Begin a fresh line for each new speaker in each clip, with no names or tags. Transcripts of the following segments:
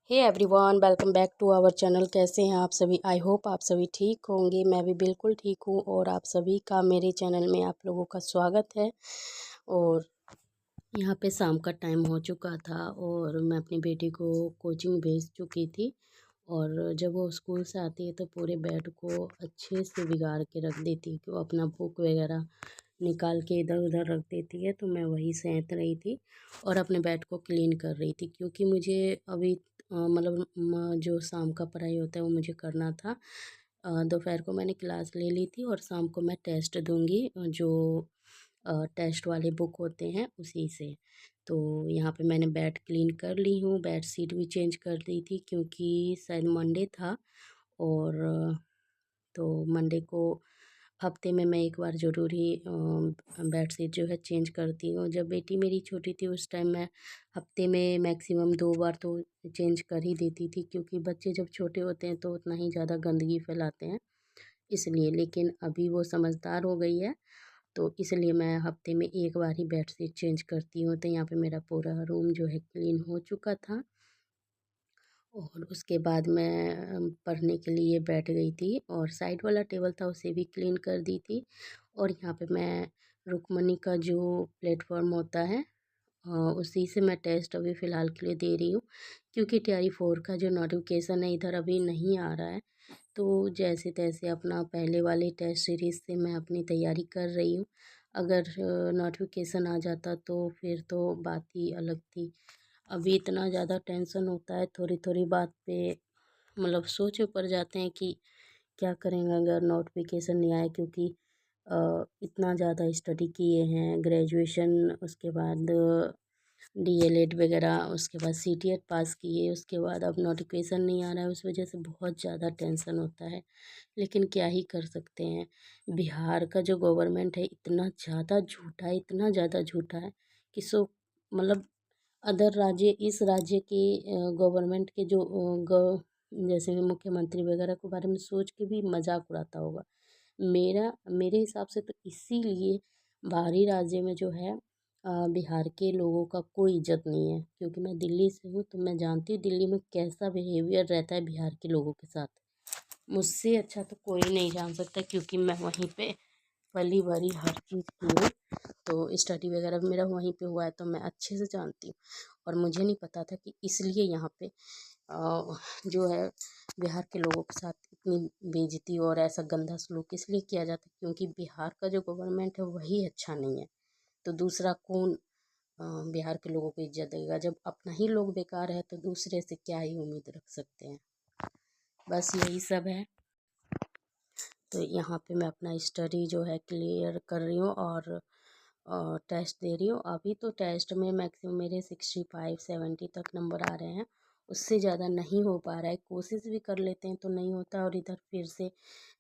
Hey everyone, welcome back to our channel. कैसे हैं आप सभी? आई होप आप सभी ठीक होंगे। मैं भी बिल्कुल ठीक हूँ और आप सभी का मेरे चैनल में आप लोगों का स्वागत है। और यहाँ पे शाम का टाइम हो चुका था और मैं अपनी बेटी को कोचिंग भेज चुकी थी। और जब वो स्कूल से आती है तो पूरे बेड को अच्छे से बिगाड़ के रख देती है कि वो अपना बुक वगैरह निकाल के इधर उधर रख देती है। तो मैं वही सहत रही थी और अपने बेड को क्लीन कर रही थी, क्योंकि मुझे अभी मतलब जो शाम का पढ़ाई होता है वो मुझे करना था। दोपहर को मैंने क्लास ले ली थी और शाम को मैं टेस्ट दूंगी, जो टेस्ट वाले बुक होते हैं उसी से। तो यहाँ पे मैंने बेड क्लीन कर ली हूँ, बेड शीट भी चेंज कर दी थी क्योंकि शायद मंडे था। और तो मंडे को हफ्ते में मैं एक बार ज़रूर ही बेडशीट जो है चेंज करती हूँ। जब बेटी मेरी छोटी थी उस टाइम मैं हफ्ते में मैक्सिमम 2 बार तो चेंज कर ही देती थी, क्योंकि बच्चे जब छोटे होते हैं तो उतना ही ज़्यादा गंदगी फैलाते हैं इसलिए। लेकिन अभी वो समझदार हो गई है तो इसलिए मैं हफ्ते में एक बार ही बेडशीट चेंज करती हूँ। तो यहाँ पे मेरा पूरा रूम जो है क्लीन हो चुका था और उसके बाद मैं पढ़ने के लिए बैठ गई थी और साइड वाला टेबल था उसे भी क्लीन कर दी थी। और यहाँ पे मैं रुक्मणी का जो प्लेटफॉर्म होता है उसी से मैं टेस्ट अभी फ़िलहाल के लिए दे रही हूँ, क्योंकि टीआरई 4 का जो नोटिफिकेशन है इधर अभी नहीं आ रहा है। तो जैसे तैसे अपना पहले वाले टेस्ट सीरीज़ से मैं अपनी तैयारी कर रही हूँ। अगर नोटिफिकेशन आ जाता तो फिर तो बात ही अलग थी। अभी इतना ज़्यादा टेंशन होता है थोड़ी थोड़ी बात पे, मतलब सोच में पड़ जाते हैं कि क्या करेंगे अगर नोटिफिकेशन नहीं आए, क्योंकि इतना ज़्यादा स्टडी किए हैं, ग्रेजुएशन, उसके बाद डीएलएड वगैरह, उसके बाद सीटीएट पास किए, उसके बाद अब नोटिफिकेशन नहीं आ रहा है। उस वजह से बहुत ज़्यादा टेंशन होता है, लेकिन क्या ही कर सकते हैं। बिहार का जो गवर्नमेंट है इतना ज़्यादा झूठा है, इतना ज़्यादा झूठा है कि सो मतलब अदर राज्य, इस राज्य के गवर्नमेंट के जो जैसे कि मुख्यमंत्री वगैरह के बारे में सोच के भी मजाक उड़ाता होगा। मेरे हिसाब से तो इसीलिए बाहरी राज्य में जो है बिहार के लोगों का कोई इज्जत नहीं है, क्योंकि मैं दिल्ली से हूँ तो मैं जानती हूँ दिल्ली में कैसा बिहेवियर रहता है बिहार के लोगों के साथ। मुझसे अच्छा तो कोई नहीं जान सकता, क्योंकि मैं वहीं पे पली बड़ी हर चीज़ की हूँ। तो स्टडी वगैरह भी मेरा वहीं पे हुआ है तो मैं अच्छे से जानती हूँ। और मुझे नहीं पता था कि इसलिए यहाँ पे जो है बिहार के लोगों के साथ इतनी बेइज्जती और ऐसा गंदा सलूक इसलिए किया जाता है क्योंकि बिहार का जो गवर्नमेंट है वही अच्छा नहीं है। तो दूसरा कौन बिहार के लोगों को इज्जत देगा? जब अपना ही लोग बेकार है तो दूसरे से क्या ही उम्मीद रख सकते हैं। बस यही सब है। तो यहाँ पे मैं अपना स्टडी जो है क्लियर कर रही हूँ और टेस्ट दे रही हूँ। अभी तो टेस्ट में मैक्सिमम मेरे 65-70 तक नंबर आ रहे हैं, उससे ज़्यादा नहीं हो पा रहा है। कोशिश भी कर लेते हैं तो नहीं होता, और इधर फिर से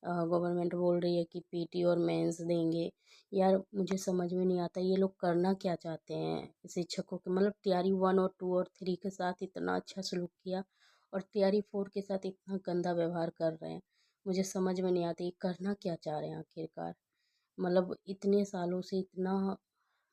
गवर्नमेंट बोल रही है कि पीटी और मेंस देंगे। यार मुझे समझ में नहीं आता ये लोग करना क्या चाहते हैं शिक्षकों के। मतलब टीआरई 1 और 2 और 3 के साथ इतना अच्छा सलूक किया और टीआरई 4 के साथ इतना गंदा व्यवहार कर रहे हैं। मुझे समझ में नहीं आता ये करना क्या चाह रहे हैं आखिरकार। मतलब इतने सालों से इतना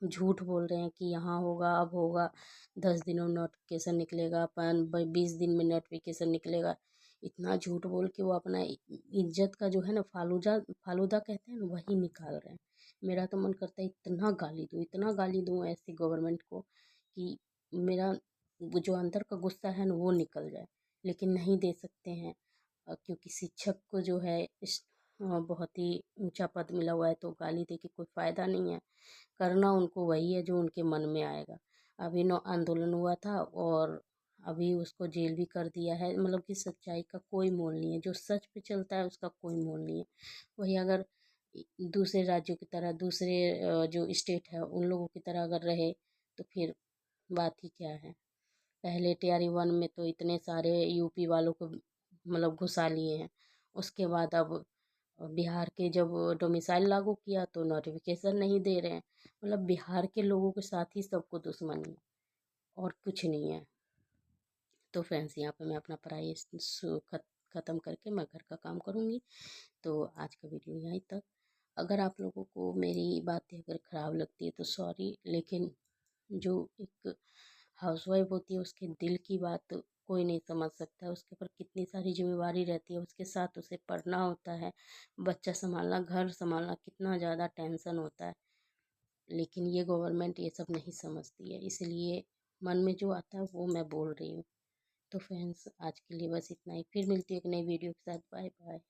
झूठ बोल रहे हैं कि यहाँ होगा, अब होगा, 10 दिनों में नोटिफिकेशन निकलेगा, 20 दिन में नोटिफिकेशन निकलेगा। इतना झूठ बोल के वो अपना इज्जत का जो है ना फालूदा फालूदा कहते हैं ना वही निकाल रहे हैं। मेरा तो मन करता है इतना गाली दूँ, इतना गाली दूँ ऐसी गवर्नमेंट को कि मेरा जो अंदर का गुस्सा है ना वो निकल जाए। लेकिन नहीं दे सकते हैं क्योंकि शिक्षक को जो है बहुत ही ऊंचा पद मिला हुआ है, तो गाली दे के कोई फ़ायदा नहीं है। करना उनको वही है जो उनके मन में आएगा। अभी नो आंदोलन हुआ था और अभी उसको जेल भी कर दिया है। मतलब कि सच्चाई का कोई मोल नहीं है, जो सच पे चलता है उसका कोई मोल नहीं है। वही अगर दूसरे राज्यों की तरह, दूसरे जो स्टेट है उन लोगों की तरह अगर रहे तो फिर बात ही क्या है। पहले टीआरई 1 में तो इतने सारे यूपी वालों को मतलब घुसा लिए हैं, उसके बाद अब बिहार के जब डोमिसाइल लागू किया तो नोटिफिकेशन नहीं दे रहे हैं। मतलब बिहार के लोगों के साथ ही सबको दुश्मनी है और कुछ नहीं है। तो फ्रेंड्स यहाँ पे मैं अपना पढ़ाई ख़त्म करके मैं घर का काम करूँगी। तो आज का वीडियो यहीं तक। अगर आप लोगों को मेरी बातें अगर ख़राब लगती है तो सॉरी, लेकिन जो एक हाउसवाइफ होती है उसके दिल की बात कोई नहीं समझ सकता है। उसके ऊपर कितनी सारी जिम्मेवारी रहती है, उसके साथ उसे पढ़ना होता है, बच्चा संभालना, घर संभालना, कितना ज़्यादा टेंशन होता है। लेकिन ये गवर्नमेंट ये सब नहीं समझती है, इसलिए मन में जो आता है वो मैं बोल रही हूँ। तो फ्रेंड्स, आज के लिए बस इतना ही, फिर मिलती है एक नई वीडियो के साथ। Bye bye.